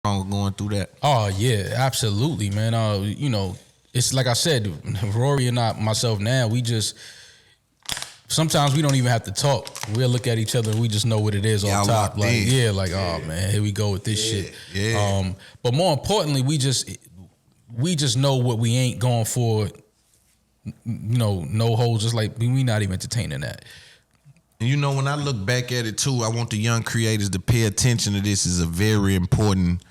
going through that? Oh yeah, absolutely, man. It's like I said, Rory and myself now, we just sometimes we don't even have to talk. We'll look at each other and we just know what it is on top. Like, oh man, here we go with this shit. Yeah. But more importantly, we just know what we ain't going for. No holds. Just like we not even entertaining that. And when I look back at it too, I want the young creators to pay attention to this. Is a very important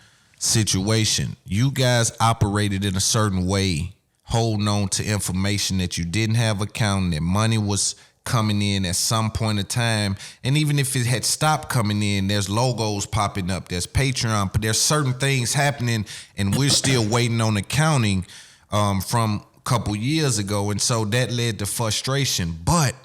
situation. You guys operated in a certain way, holding on to information that you didn't have accounting, that money was coming in at some point in time. And even if it had stopped coming in, there's logos popping up, there's Patreon, but there's certain things happening, and we're still waiting on accounting from a couple years ago. And so that led to frustration. But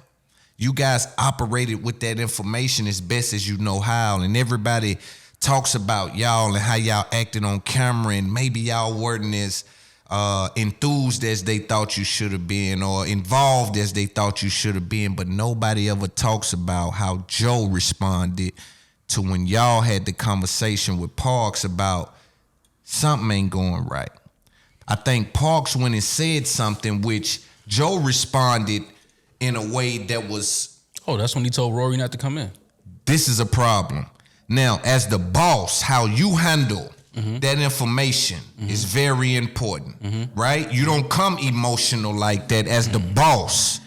you guys operated with that information as best as you know how, and everybody talks about y'all and how y'all acted on camera, and maybe y'all weren't as enthused as they thought you should have been, or involved as they thought you should have been, but nobody ever talks about how Joe responded to when y'all had the conversation with Parks about something ain't going right. I think Parks went and said something which Joe responded in a way that was... Oh, that's when he told Rory not to come in. This is a problem. Now, as the boss, how you handle that information is very important, right? You don't come emotional like that as the boss.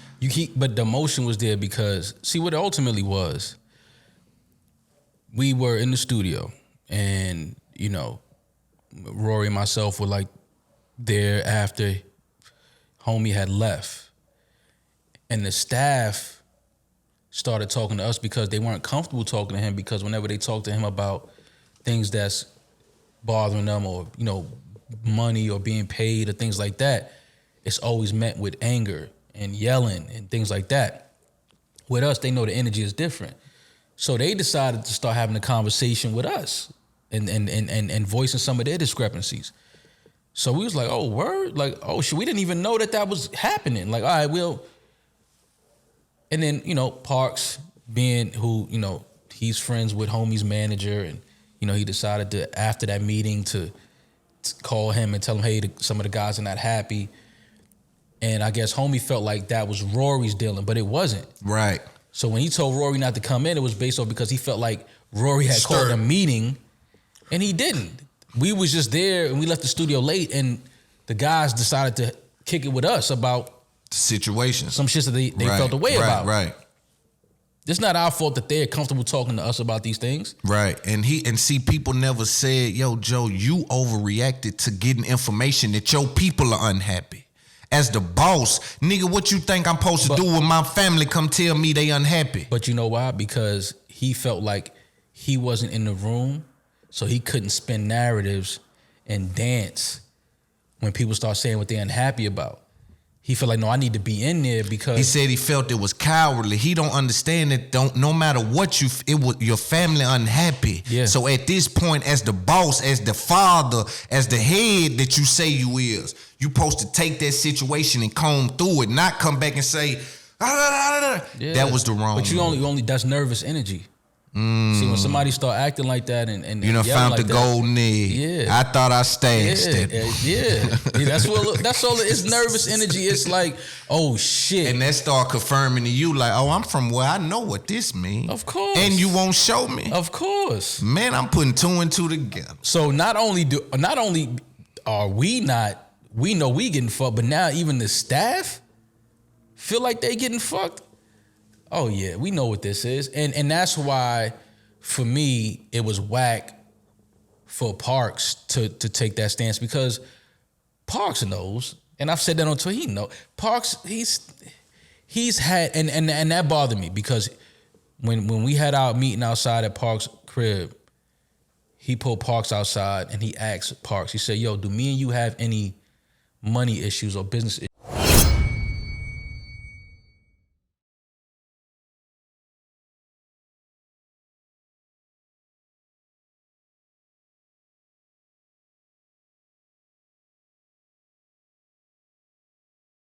But the emotion was there because, see what it ultimately was, we were in the studio and, Rory and myself were like there after homie had left. And the staff started talking to us because they weren't comfortable talking to him, because whenever they talk to him about things that's bothering them, or, money or being paid or things like that, it's always met with anger and yelling and things like that. With us, they know the energy is different. So they decided to start having a conversation with us and voicing some of their discrepancies. So we was like, oh, word? Like, oh, shit, we didn't even know that was happening. Like, all right, we'll... And then, Parks being who, he's friends with homie's manager, and, he decided to, after that meeting, to call him and tell him, hey, some of the guys are not happy. And I guess homie felt like that was Rory's dealing, but it wasn't. Right. So when he told Rory not to come in, it was based off because he felt like Rory had called a meeting, and he didn't. We was just there, and we left the studio late, and the guys decided to kick it with us about situation, some shit that they felt the way about. Right. It's not our fault that they're comfortable talking to us about these things. Right. And see, people never said, yo, Joe, you overreacted to getting information that your people are unhappy. As the boss, nigga, what you think I'm supposed to do when my family come tell me they unhappy? But you know why? Because he felt like he wasn't in the room, so he couldn't spin narratives and dance when people start saying what they're unhappy about. He felt like, no, I need to be in there because... He said he felt it was cowardly. He don't understand that no matter what it was your family unhappy. Yeah. So at this point, as the boss, as the father, as the head that you say you is, you supposed to take that situation and comb through it, not come back and say, Yeah. That was the wrong But you only that's nervous energy. See, when somebody start acting like that and you done found like the golden egg. Yeah. I thought I stashed it. Yeah. That's all. It's nervous energy. It's like, oh shit. And that start confirming to you like, oh, I'm from where I know what this means. Of course. And you won't show me. Of course. Man, I'm putting two and two together. So not only are we know we getting fucked, but now even the staff feel like they getting fucked. Oh yeah, we know what this is. And that's why, for me, it was whack for Parks to take that stance, because Parks knows, and I've said that on Twitter, he knows. Parks, he's had, and that bothered me, because when we had our meeting outside at Parks' crib, he pulled Parks outside and he asked Parks, he said, yo, do me and you have any money issues or business issues?